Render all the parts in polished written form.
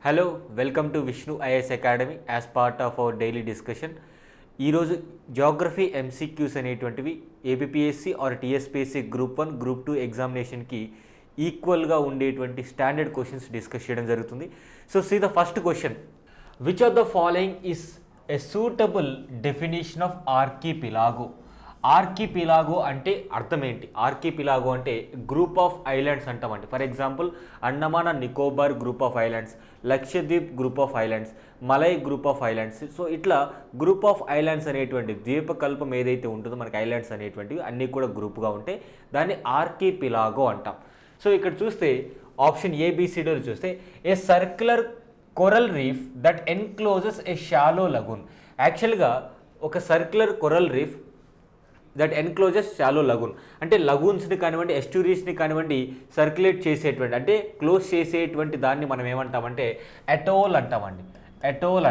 Hello welcome to Vishnu IAS academy as part of our daily discussion. ఈరోజు geography MCQs అనేటువంటివి APPSC or TSPSC group 1 group 2 ఎగ్జామినేషన్కి ఈక్వల్గా ఉండేటువంటి standard questions discuss చేయడం జరుగుతుంది. So see the first question, which of the following is a suitable definition of archipelago? Archipelago అంటే అర్థం ఏంటి? ఆర్కిపిలాగో అంటే గ్రూప్ ఆఫ్ ఐలాండ్స్ అంటామండి. For example Andaman and Nicobar group of islands, Lakshadweep group of islands, Malay group of islands. So ఇట్లా group of islands అనేటువంటి ద్వీపకల్పం ఏదైతే ఉంటుందో మనకి ఐలాండ్స్ అనేటువంటివి అన్నీ కూడా గ్రూప్గా ఉంటాయి, దాన్ని ఆర్కిపిలాగో అంటాం. సో ఇక్కడ చూస్తే ఆప్షన్ ఏబిసిడీలు చూస్తే ఏ circular coral reef that encloses A shallow lagoon. యాక్చువల్గా ఒక circular coral reef that encloses shallow lagoon అంటే లగూన్స్ని కానివ్వండి, ఎస్టూరీస్ని కానివ్వండి సర్క్యులేట్ చేసేటువంటి అంటే క్లోజ్ చేసేటువంటి దాన్ని మనం ఏమంటామంటే అటోల్ అంటామండి. అటోల్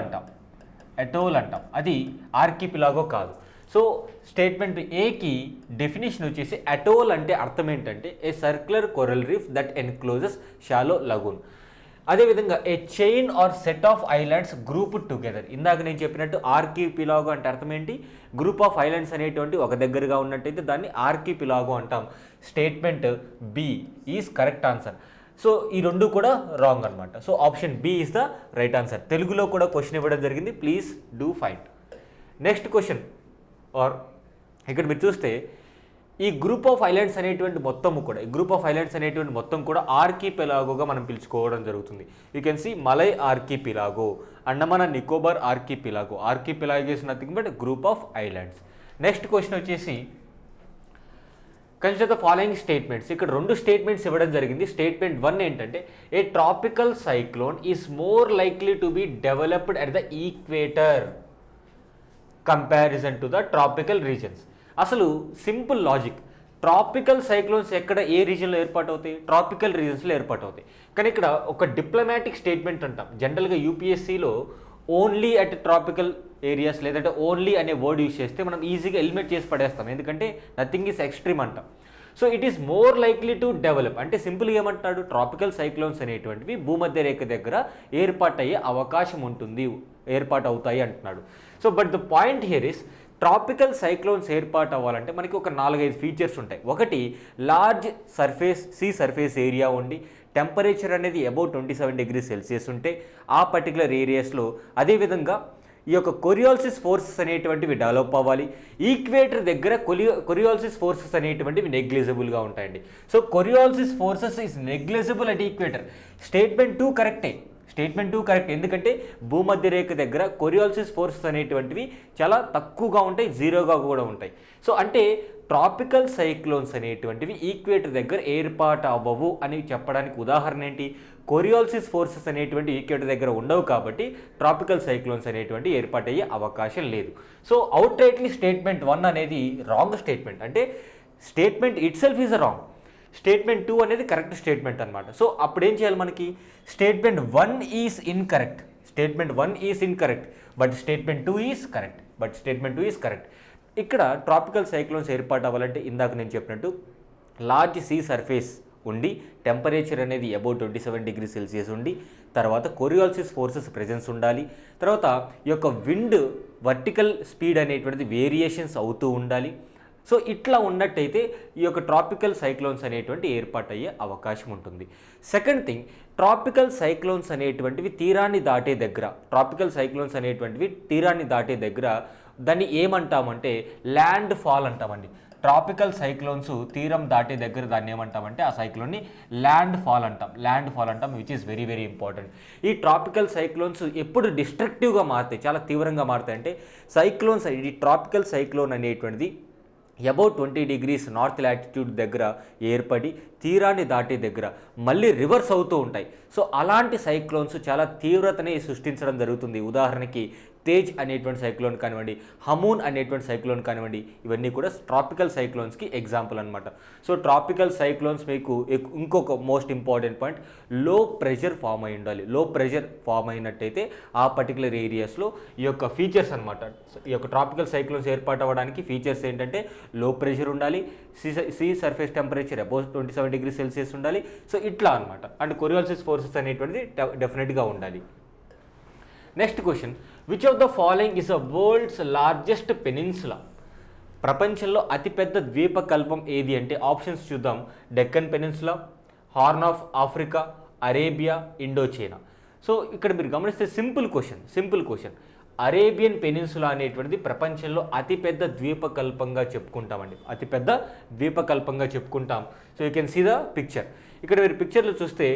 అంటాం. అది ఆర్కిపిలాగో కాదు. సో స్టేట్మెంట్ ఏకి డెఫినేషన్ వచ్చేసి అటోల్ అంటే అర్థం ఏంటంటే a circular coral reef that encloses shallow lagoon. అదేవిధంగా a chain or set of islands group together. ఇందాక నేను చెప్పినట్టు ఆర్కిపిలాగో అంటే అర్థం ఏంటి? గ్రూప్ ఆఫ్ ఐలాండ్స్ అనేటువంటి ఒక దగ్గరగా ఉన్నట్టయితే దాన్ని ఆర్కిపిలాగో అంటాం. Statement B is correct answer. So ఈ రెండు కూడా రాంగ్ అనమాట. So option B is the right answer. తెలుగులో కూడా క్వశ్చన్ ఇవ్వడం జరిగింది, please do find. Next question or ఇక్కడ మీరు చూస్తే ఈ గ్రూప్ ఆఫ్ ఐలాండ్స్ అనేటువంటి మొత్తం కూడా ఆర్కిపిలాగోగా మనం పిలుచుకోవడం జరుగుతుంది. You can see Malay archipelago, Andaman and Nicobar archipelago. Archipelago is nothing but group of islands. Next question వచ్చేసి కన్సిడర్ ద ఫాలోయింగ్ స్టేట్మెంట్స్. ఇక్కడ రెండు స్టేట్మెంట్స్ ఇవ్వడం జరిగింది. స్టేట్మెంట్ 1 ఏంటంటే a tropical cyclone is more likely to be developed at the equator comparison to the tropical regions. అసలు simple logic, tropical cyclones ఎక్కడ ఏ రీజన్లో ఏర్పాటు అవుతాయి? ట్రాపికల్ రీజన్స్లో ఏర్పాటు అవుతాయి. కానీ ఇక్కడ ఒక డిప్లొమాటిక్ స్టేట్మెంట్ అంటాం. జనరల్గా యూపీఎస్సీలో ఓన్లీ అట్ ట్రాపికల్ ఏరియాస్ లేదంటే ఓన్లీ అనే వర్డ్ యూజ్ చేస్తే మనం ఈజీగా ఎలిమినేట్ చేసి పడేస్తాం, ఎందుకంటే నథింగ్ ఈజ్ ఎక్స్ట్రీమ్ అంటాం. So it is more likely to develop అంటే సింపుల్గా ఏమంటాడు? ట్రాపికల్ సైక్లోన్స్ అనేటువంటివి భూమధ్య రేఖ దగ్గర ఏర్పాటయ్యే అవకాశం ఉంటుంది, ఏర్పాటు అవుతాయి అంటున్నాడు. So but the point here is tropical cyclones ఏర్పాటు అవ్వాలంటే మనకి ఒక 4-5 ఫీచర్స్ ఉంటాయి. ఒకటి, లార్జ్ సీ సర్ఫేస్ ఏరియా ఉండి టెంపరేచర్ అనేది అబౌవ్ 27 degrees Celsius ఉంటే ఆ పర్టికులర్ ఏరియాస్లో. అదేవిధంగా ఈ యొక్క కొరియాలిసిస్ ఫోర్సెస్ అనేటువంటివి డెవలప్ అవ్వాలి. ఈక్వేటర్ దగ్గర కొరియాలిసిస్ ఫోర్సెస్ అనేటువంటివి నెగ్లిజిబుల్గా ఉంటాయండి. So Coriolis forces is negligible at equator. Statement 2 కరెక్టే. ఎందుకంటే భూమధ్య రేఖ దగ్గర కొరియాలిసిస్ ఫోర్సెస్ అనేటువంటివి చాలా తక్కువగా ఉంటాయి, జీరోగా కూడా ఉంటాయి. సో అంటే ట్రాపికల్ సైక్లోన్స్ అనేటువంటివి ఈక్వేటర్ దగ్గర ఏర్పాటు అవ్వవు అని చెప్పడానికి ఉదాహరణ ఏంటి? కొరియాలిసిస్ ఫోర్సెస్ అనేటువంటి ఈక్వేటర్ దగ్గర ఉండవు కాబట్టి ట్రాపికల్ సైక్లోన్స్ అనేటువంటి ఏర్పాటయ్యే అవకాశం లేదు. సో అవుట్ రైట్లీ స్టేట్మెంట్ 1 అనేది రాంగ్ స్టేట్మెంట్. అంటే statement it self is a wrong, statement 2 అనేది కరెక్ట్ స్టేట్మెంట్ అనమాట. సో అప్పుడు ఏం చేయాలి మనకి? Statement 1 is incorrect, but statement 2 is correct. ఇక్కడ ట్రాపికల్ సైక్లోన్స్ ఏర్పాటు అవ్వాలంటే ఇందాక నేను చెప్పినట్టు లార్జ్ సీ సర్ఫేస్ ఉండి టెంపరేచర్ అనేది అబౌవ్ 27 degrees Celsius ఉండి తర్వాత కొరియాలిసిస్ ఫోర్సెస్ ప్రెజెన్స్ ఉండాలి. తర్వాత ఈ యొక్క విండ్ వర్టికల్ స్పీడ్ అనేటువంటిది వేరియేషన్స్ అవుతూ ఉండాలి. సో ఇట్లా ఉన్నట్టయితే ఈ యొక్క ట్రాపికల్ సైక్లోన్స్ అనేటువంటి ఏర్పాటయ్యే అవకాశం ఉంటుంది. సెకండ్ థింగ్, ట్రాపికల్ సైక్లోన్స్ అనేటువంటివి తీరాన్ని దాటే దగ్గర దాన్ని ఏమంటామంటే ల్యాండ్ ఫాల్ అంటామండి. ట్రాపికల్ సైక్లోన్స్ తీరం దాటే దగ్గర దాన్ని ఏమంటామంటే ఆ సైక్లోన్ని ల్యాండ్ ఫాల్ అంటాం, which is very very important. ఈ ట్రాపికల్ సైక్లోన్స్ ఎప్పుడు డిస్ట్రక్టివ్గా మారుతాయి, చాలా తీవ్రంగా మారుతాయి అంటే ఈ ట్రాపికల్ సైక్లోన్ అనేటువంటిది అబౌవ్ 20 degrees నార్త్ లాటిట్యూడ్ దగ్గర ఏర్పడి తీరాన్ని దాటే దగ్గర మళ్ళీ రివర్స్ అవుతూ ఉంటాయి. సో అలాంటి సైక్లోన్స్ చాలా తీవ్రతని సృష్టించడం జరుగుతుంది. ఉదాహరణకి తేజ్ అనేటువంటి సైక్లోన్ కానివ్వండి, హమూన్ అనేటువంటి సైక్లోన్ కానివ్వండి, ఇవన్నీ కూడా ట్రాపికల్ సైక్లోన్స్కి ఎగ్జాంపుల్ అనమాట. సో ట్రాపికల్ సైక్లోన్స్ మీకు ఇంకొక మోస్ట్ ఇంపార్టెంట్ పాయింట్, లో ప్రెషర్ ఫామ్ అయి ఉండాలి. లో ప్రెషర్ ఫామ్ అయినట్టయితే ఆ పర్టికులర్ ఏరియాస్లో ఈ యొక్క ఫీచర్స్ అనమాట, ఈ యొక్క ట్రాపికల్ సైక్లోన్స్ ఏర్పాటు అవ్వడానికి ఫీచర్స్ ఏంటంటే లో ప్రెషర్ ఉండాలి, sea surface temperature above 27 degree Celsius ఉండాలి. సో ఇట్లా అనమాట. అండ్ కొరియాలిస్ ఫోర్సెస్ అనేటువంటిది డెఫినెట్గా ఉండాలి. Next question, which of the following is the world's largest peninsula? ప్రపంచంలో అతిపెద్ద ద్వీపకల్పం ఏది అంటే ఆప్షన్స్ చూద్దాం. Deccan peninsula, horn of Africa, Arabia, Indochina. So ఇక్కడ మీరు గమనిస్తే సింపుల్ క్వశ్చన్. అరేబియన్ పెనిన్సులా అనేటువంటిది ప్రపంచంలో అతిపెద్ద ద్వీపకల్పంగా చెప్పుకుంటామండి, అతిపెద్ద ద్వీపకల్పంగా చెప్పుకుంటాం. So you can see the picture. ఇక్కడ మీరు పిక్చర్లో చూస్తే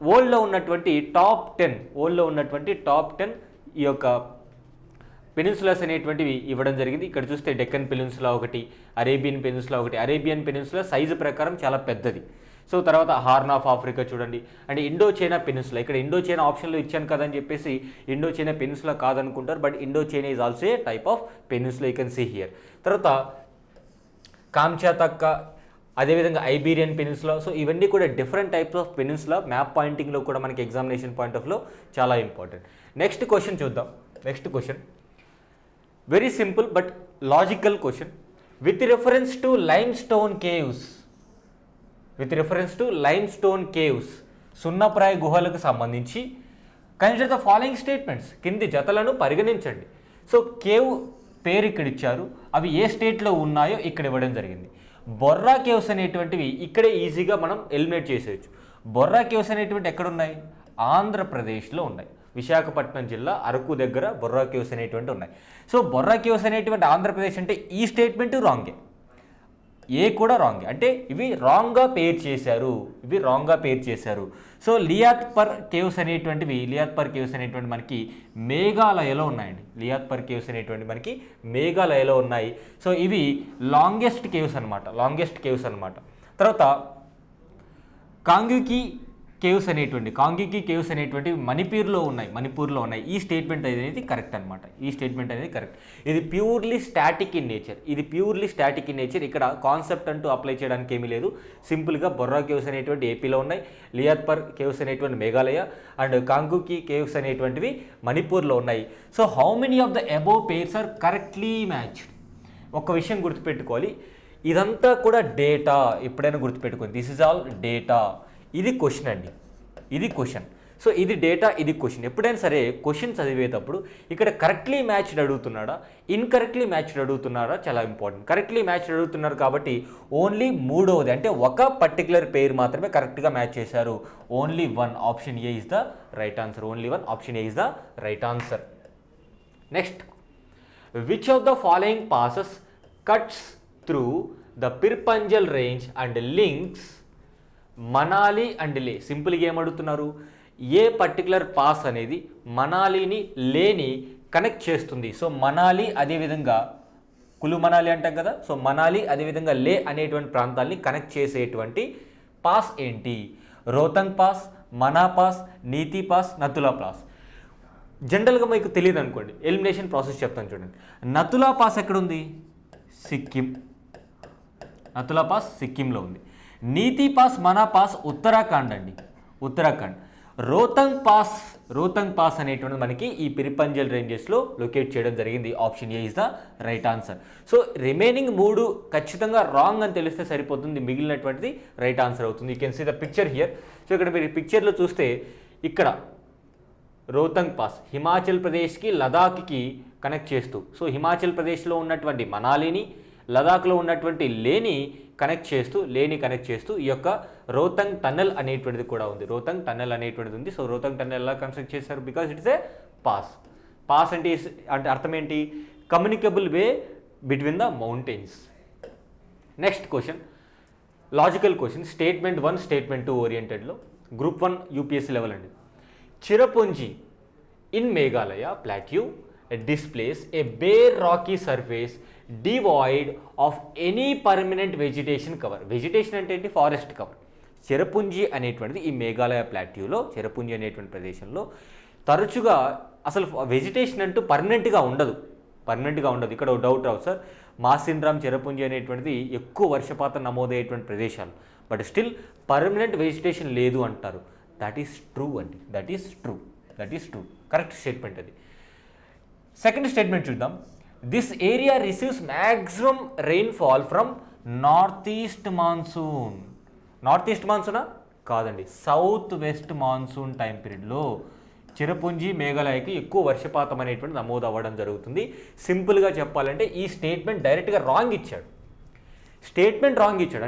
వరల్డ్లో ఉన్నటువంటి టాప్ 10 ఈ యొక్క పెనిన్సులాస్ అనేటువంటివి ఇవ్వడం జరిగింది. ఇక్కడ చూస్తే డెక్కన్ పెనిన్సులా ఒకటి, అరేబియన్ పెనిన్సులా ఒకటి. అరేబియన్ పెనిన్సులా సైజు ప్రకారం చాలా పెద్దది. సో తర్వాత హార్న్ ఆఫ్ ఆఫ్రికా చూడండి, అండ్ ఇండోచైనా పెనిన్సులా. ఇక్కడ ఇండోచైనా ఆప్షన్లో ఇచ్చాను కదని చెప్పేసి ఇండోచైనా పెనిన్సులా కాదనుకుంటారు, but Indochina is also a type of peninsula, you can see here. తర్వాత కామ్చాతక్క, అదేవిధంగా ఐబీరియన్ పెనిన్సులా. సో ఇవన్నీ కూడా different types of peninsula. Map పాయింటింగ్లో కూడా మనకి ఎగ్జామినేషన్ పాయింట్ ఆఫ్లో చాలా ఇంపార్టెంట్. నెక్స్ట్ క్వశ్చన్ చూద్దాం. Next question very simple but logical question. With reference to lime stone caves సున్నప్రాయ గుహలకు సంబంధించి కన్సిడర్ ద ఫాలోయింగ్ స్టేట్మెంట్స్, కింది జతలను పరిగణించండి. సో కేవ్ పేరు ఇక్కడ ఇచ్చారు, అవి ఏ స్టేట్లో ఉన్నాయో ఇక్కడ ఇవ్వడం జరిగింది. బొర్రా కేవ్స్ అనేటువంటివి ఇక్కడే ఈజీగా మనం ఎలిమినేట్ చేసేయచ్చు. బొర్రా కేవ్స్ అనేటువంటి ఎక్కడ ఉన్నాయి? ఆంధ్రప్రదేశ్లో ఉన్నాయి. విశాఖపట్నం జిల్లా అరకు దగ్గర బొర్రా కేవ్స్ అనేటువంటి ఉన్నాయి. సో బొర్రా కేవ్స్ అనేటువంటి ఆంధ్రప్రదేశ్ అంటే ఈ స్టేట్మెంట్ రాంగే, ఏ కూడా రాంగే, అంటే ఇవి రాంగ్గా పేర్ చేశారు. సో లియాత్పర్ కేవ్స్ అనేటువంటివి మనకి మేఘాలయలో ఉన్నాయండి. మేఘాలయలో ఉన్నాయి. సో ఇవి లాంగెస్ట్ కేవ్స్ అనమాట. తర్వాత కాంగ్యూకి కేవ్స్ అనేటువంటి మణిపూర్లో ఉన్నాయి. ఈ స్టేట్మెంట్ అనేది కరెక్ట్ అనమాట. ఇది ప్యూర్లీ స్టాటిక్ ఇన్ నేచర్. ఇక్కడ కాన్సెప్ట్ అంటూ అప్లై చేయడానికి ఏమీ లేదు. సింపుల్గా బొర్రా కేవ్స్ అనేటువంటి ఏపీలో ఉన్నాయి, లియాత్పర్ కేవ్స్ అనేటువంటి మేఘాలయ, అండ్ కాంగ్యూకి కేవ్స్ అనేటువంటివి మణిపూర్లో ఉన్నాయి. So how many of the above pairs are correctly matched? ఒక విషయం గుర్తుపెట్టుకోవాలి, ఇదంతా కూడా డేటా. ఎప్పుడైనా గుర్తుపెట్టుకోండి, దిస్ ఇస్ ఆల్ డేటా. ఇది క్వశ్చన్ అండి, సో ఇది డేటా, ఇది క్వశ్చన్. ఎప్పుడైనా సరే క్వశ్చన్ చదివేటప్పుడు ఇక్కడ కరెక్ట్లీ మ్యాచ్డ్ అడుగుతున్నాడా, ఇన్కరెక్ట్లీ మ్యాచ్డ్ అడుగుతున్నారా, చాలా ఇంపార్టెంట్. కరెక్ట్లీ మ్యాచ్డ్ అడుగుతున్నారు కాబట్టి ఓన్లీ మూడవది, అంటే ఒక పర్టికులర్ పేరు మాత్రమే కరెక్ట్గా మ్యాచ్ చేశారు. Only one, option A is the right answer. Next, which of the following passes cuts through the Pir Panjal range and links Manali and లే? సింపుల్గా ఏమడుగుతున్నారు, ఏ పర్టికులర్ పాస్ అనేది మనాలిని లేని కనెక్ట్ చేస్తుంది. సో మనాలి అదేవిధంగా కులు మనాలి అంటాం కదా, సో మనాలి అదేవిధంగా లే అనేటువంటి ప్రాంతాలని కనెక్ట్ చేసేటువంటి పాస్ ఏంటి? రోహతంగ్ పాస్, మనా పాస్, నీతి పాస్, నతులా పాస్. జనరల్గా మీకు తెలియదు అనుకోండి, ఎలిమినేషన్ ప్రాసెస్ చెప్తాను చూడండి. నతులా పాస్ ఎక్కడుంది? నతులా పాస్ సిక్కింలో ఉంది. నీతి పాస్, మనా పాస్ ఉత్తరాఖండ్ అండి, ఉత్తరాఖండ్. రోహతంగ్ పాస్ అనేటువంటిది మనకి ఈ పిరిపంజల్ రేంజెస్లో లొకేట్ చేయడం జరిగింది. Option A is the right answer. So remaining 3 ఖచ్చితంగా రాంగ్ అని తెలిస్తే సరిపోతుంది, మిగిలినటువంటిది రైట్ ఆన్సర్ అవుతుంది. You can see the picture here. So ఇక్కడ మీరు పిక్చర్లో చూస్తే ఇక్కడ రోహతంగ్ పాస్ హిమాచల్ ప్రదేశ్కి లదాఖ్కి కనెక్ట్ చేస్తూ, సో హిమాచల్ ప్రదేశ్లో ఉన్నటువంటి మనాలిని, లదాఖ్లో ఉన్నటువంటి లేని కనెక్ట్ చేస్తూ ఈ యొక్క రోహతంగ్ టన్నెల్ అనేటువంటిది కూడా ఉంది. సో రోహతంగ్ టన్నెల్ ఎలా కన్స్ట్రక్ట్ చేశారు? బికాస్ ఇట్స్ ఏ పాస్ అంటే అర్థం ఏంటి? Communicable way between the mountains. Next question, logical question. Statement 1, statement 2 ఓరియంటెడ్లో గ్రూప్ 1 యూపీఎస్సీ లెవెల్ అండి. Cherrapunji in Meghalaya plateau displays a bare rocky surface devoid of any permanent vegetation cover. Vegetation అంటే ఏంటి? Forest cover. Cherrapunji అనేటువంటిది ఈ మేఘాలయ ప్లాట్యూలో, చిరపుంజి అనేటువంటి ప్రదేశంలో తరచుగా అసలు వెజిటేషన్ అంటూ పర్మనెంట్గా ఉండదు. ఇక్కడ ఒక డౌట్ రావు సార్, మాసిన్రామ్ చెరపుంజి అనేటువంటిది ఎక్కువ వర్షపాతం నమోదయ్యేటువంటి ప్రదేశాలు, బట్ స్టిల్ పర్మనెంట్ వెజిటేషన్ లేదు అంటారు. దట్ ఈస్ ట్రూ అండి, that is true, correct statement అది. సెకండ్ స్టేట్మెంట్ చూద్దాం. This area receives maximum rainfall from north east monsoon. North east మాన్సూనా? కాదండి, సౌత్ వెస్ట్ మాన్సూన్ టైం పీరియడ్లో చిరపుంజి మేఘాలయకి ఎక్కువ వర్షపాతం అనేటువంటి నమోదు అవ్వడం జరుగుతుంది. సింపుల్గా చెప్పాలంటే ఈ స్టేట్మెంట్ డైరెక్ట్గా రాంగ్ ఇచ్చాడు.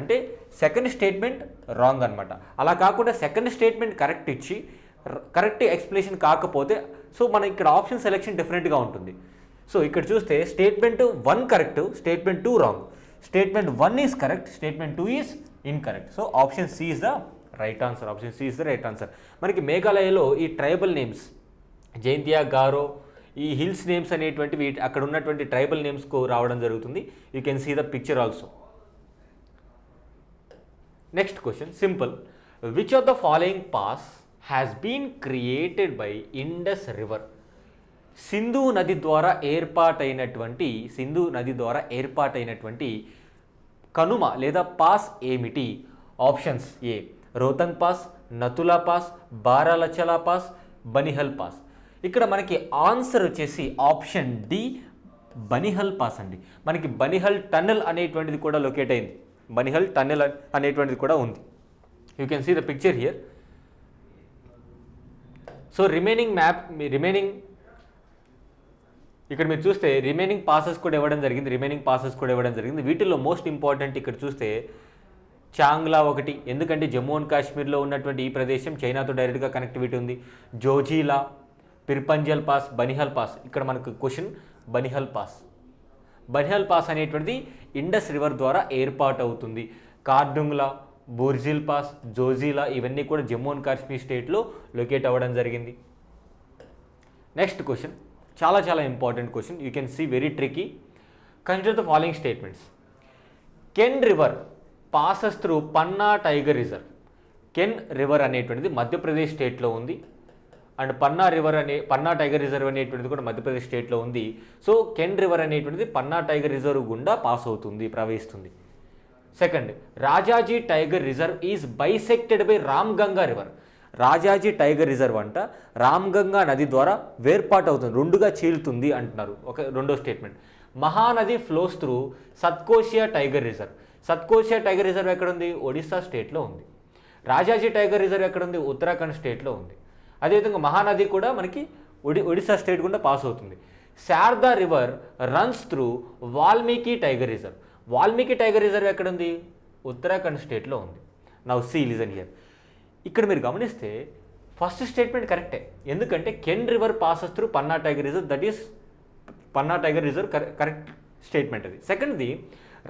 అంటే సెకండ్ స్టేట్మెంట్ రాంగ్ అనమాట. అలా కాకుండా సెకండ్ స్టేట్మెంట్ కరెక్ట్ ఇచ్చి కరెక్ట్ ఎక్స్ప్లెనేషన్ కాకపోతే సో మన ఇక్కడ ఆప్షన్ సెలెక్షన్ డిఫరెంట్గా ఉంటుంది. సో ఇక్కడ చూస్తే statement 1 correct, statement 2 wrong, statement 1 is correct, statement 2 is incorrect. So option C is the right answer. మనకి మేఘాలయలో ఈ ట్రైబల్ నేమ్స్ జైంతియా, గారో, ఈ హిల్స్ నేమ్స్ అనేటువంటివి అక్కడ ఉన్నటువంటి ట్రైబల్ నేమ్స్కు రావడం జరుగుతుంది. You can see the picture also. Next question simple. Which of the following pass has been created by Indus river? సింధు నది ద్వారా ఏర్పాటైనటువంటి కనుమ లేదా పాస్ ఏమిటి? Options: A Rohtang pass, Nathula pass, Baralachala pass, Banihal pass. ఇక్కడ మనకి ఆన్సర్ వచ్చేసి ఆప్షన్ డి బనిహల్ పాస్ అండి. మనకి బనిహల్ టన్నెల్ అనేటువంటిది కూడా లొకేట్ అయింది, బనిహల్ టన్నెల్ అనేటువంటిది కూడా ఉంది. You can see the picture here. So remaining ఇక్కడ మీరు చూస్తే రిమైనింగ్ పాసెస్ కూడా ఇవ్వడం జరిగింది. వీటిల్లో మోస్ట్ ఇంపార్టెంట్ ఇక్కడ చూస్తే చాంగ్లా ఒకటి, ఎందుకంటే జమ్మూ అండ్ కాశ్మీర్లో ఉన్నటువంటి ఈ ప్రదేశం చైనాతో డైరెక్ట్గా కనెక్టివిటీ ఉంది. జోజీలా, పిర్పంజల్ పాస్, బనిహల్ పాస్. ఇక్కడ మనకు క్వశ్చన్ బనిహల్ పాస్ అనేటువంటిది ఇండస్ రివర్ ద్వారా ఏర్పాటు అవుతుంది. కార్డుంగ్లా, బోర్జిల్ పాస్, జోజీలా ఇవన్నీ కూడా జమ్మూ అండ్ కాశ్మీర్ స్టేట్లో లొకేట్ అవ్వడం జరిగింది. నెక్స్ట్ క్వశ్చన్ చాలా important question. You can see very tricky. Consider the following statements. Ken river passes through Panna tiger reserve. Ken river అనేటువంటిది మధ్యప్రదేశ్ స్టేట్లో ఉంది, అండ్ పన్నా టైగర్ రిజర్వ్ అనేటువంటిది కూడా మధ్యప్రదేశ్ స్టేట్లో ఉంది. సో కెన్ రివర్ అనేటువంటిది పన్నా టైగర్ రిజర్వ్ గుండా ప్రవహిస్తుంది. Second, Rajaji tiger reserve is bisected by Ramganga river. Rajaji tiger reserve అంట రామ్గంగా నది ద్వారా వేర్పాటు అవుతుంది, రెండుగా చీలుతుంది అంటున్నారు. రెండో statement. Mahanadi flows through Satkosia tiger reserve. Satkosia tiger reserve ఎక్కడుంది? ఒడిస్సా స్టేట్లో ఉంది. రాజాజీ టైగర్ రిజర్వ్ ఎక్కడుంది? ఉత్తరాఖండ్ స్టేట్లో ఉంది. అదేవిధంగా మహానది కూడా మనకి ఒడిస్సా స్టేట్ గుండా పాస్ అవుతుంది. Sharada river runs through Valmiki tiger reserve. Valmiki tiger reserve ఎక్కడుంది? ఉత్తరాఖండ్ స్టేట్లో ఉంది. Now see listen here. ఇక్కడ మీరు గమనిస్తే ఫస్ట్ స్టేట్మెంట్ కరెక్టే, ఎందుకంటే can river passes through Panna tiger reserve, that is Panna tiger reserve correct statement అది. సెకండ్ది,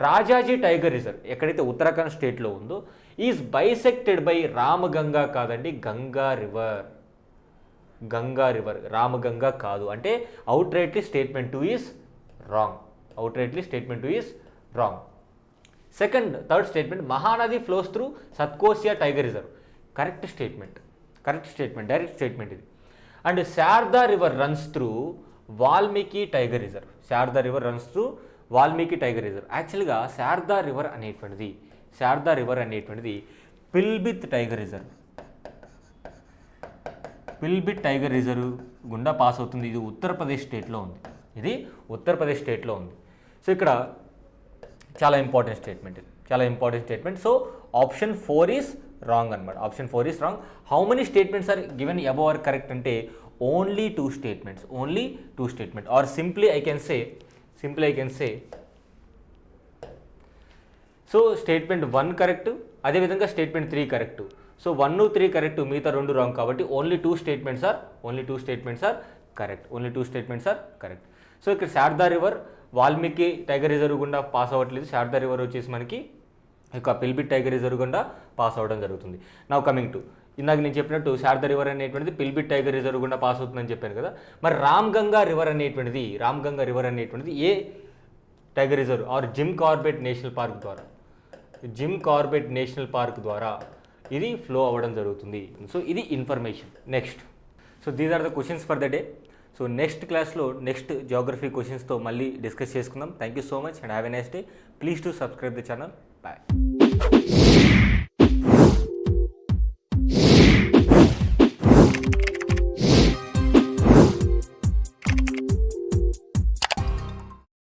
రాజాజీ టైగర్ రిజర్వ్ ఎక్కడైతే ఉత్తరాఖండ్ స్టేట్లో ఉందో ఈజ్ బైసెక్టెడ్ బై రామగంగా, కాదండి గంగా రివర్. రామగంగా కాదు, అంటే out rightly statement 2 is wrong. Third statement, Mahanadi flows through Satkosia tiger reserve, correct statement, direct statement ఇది. And Sharada river runs through Valmiki tiger reserve. యాక్చువల్గా శారదా రివర్ అనేటువంటిది పిల్బిత్ టైగర్ రిజర్వ్ గుండా పాస్ అవుతుంది. ఇది ఉత్తరప్రదేశ్ స్టేట్లో ఉంది. సో ఇక్కడ చాలా important statement. So option 4 is wrong అనమాట. How many statements are given above are correct అంటే only 2 statements. Or simply I can say so statement 1 correct, అదేవిధంగా స్టేట్మెంట్ 3 కరెక్ట్. సో 1, 3 కరెక్ట్, మిగతా 2 రాంగ్. కాబట్టి only 2 statements are correct. So ఇక్కడ Sharada river Valmiki tiger reserve గుండా pass అవ్వట్లేదు. Sharada river వచ్చేసి మనకి ఇక పిల్బిట్ టైగర్ రిజర్వ్ గుండా పాస్ అవ్వడం జరుగుతుంది. నౌ కమింగ్ టు ఇందాక నేను చెప్పినట్టు శారదా రివర్ అనేటువంటిది పిల్బిట్ టైగర్ రిజర్వ్ గుండా పాస్ అవుతుందని చెప్పాను కదా. మరి రామ్గంగా రివర్ అనేటువంటిది a tiger reserve or Jim Corbett national park ద్వారా ఇది ఫ్లో అవ్వడం జరుగుతుంది. సో ఇది information. Next, so these are the questions for the day. So next క్లాస్లో నెక్స్ట్ జియోగ్రఫీ క్వశ్చన్స్తో మళ్ళీ డిస్కస్ చేసుకుందాం. Thank you so much and have a nice day. Please to subscribe the channel. Bye.